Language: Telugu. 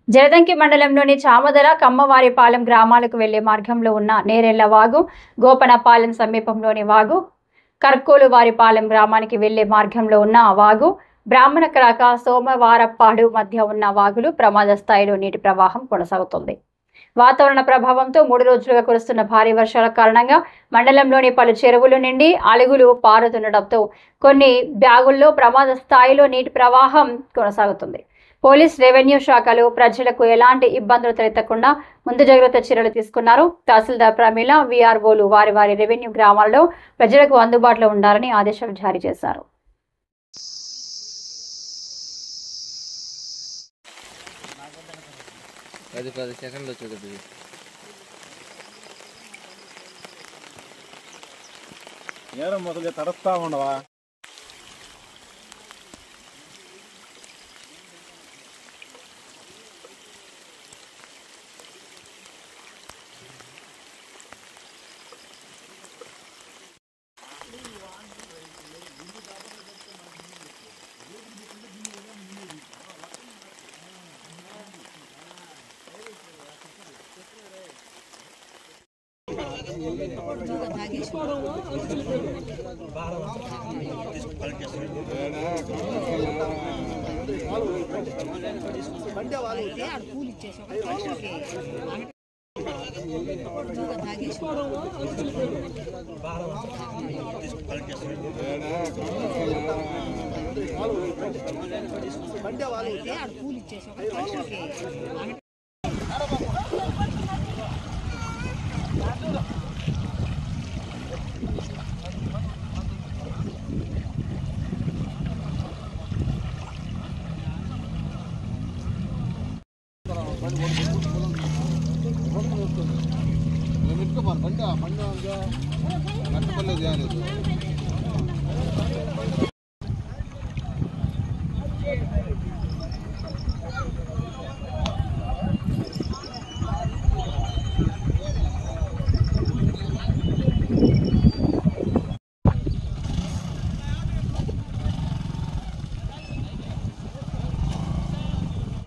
జలదంకి మండలంలోని చామదల కమ్మవారిపాలెం గ్రామాలకు వెళ్లే మార్గంలో ఉన్న నేరెళ్ల వాగు, గోపనపాలెం సమీపంలోని వాగు, కర్కోలు వారిపాలెం గ్రామానికి వెళ్లే మార్గంలో ఉన్న వాగు, బ్రాహ్మణక్రాక, సోమవారప్పాడు మధ్య ఉన్న వాగులు ప్రమాద స్థాయిలో నీటి ప్రవాహం కొనసాగుతుంది. వాతావరణ ప్రభావంతో 3 రోజులుగా కురుస్తున్న భారీ వర్షాల కారణంగా మండలంలోని పలు చెరువులు నిండి అలుగులు పారుతుండటంతో కొన్ని బ్యాగుల్లో ప్రమాద స్థాయిలో నీటి ప్రవాహం కొనసాగుతుంది. పోలీస్, రెవెన్యూ శాఖలు ప్రజలకు ఎలాంటి ఇబ్బందులు తలెత్తకుండా ముందు జాగ్రత్త చర్యలు తీసుకున్నారు. తహసీల్దార్ ప్రమీల, వీఆర్ఓలు వారి రెవెన్యూ గ్రామాల్లో ప్రజలకు అందుబాటులో ఉండాలని ఆదేశాలు జారీ చేశారు. అది 10 సెకండ్లు చూడదు. ఏరో మొదలు తడుస్తా ఉండవా? బండి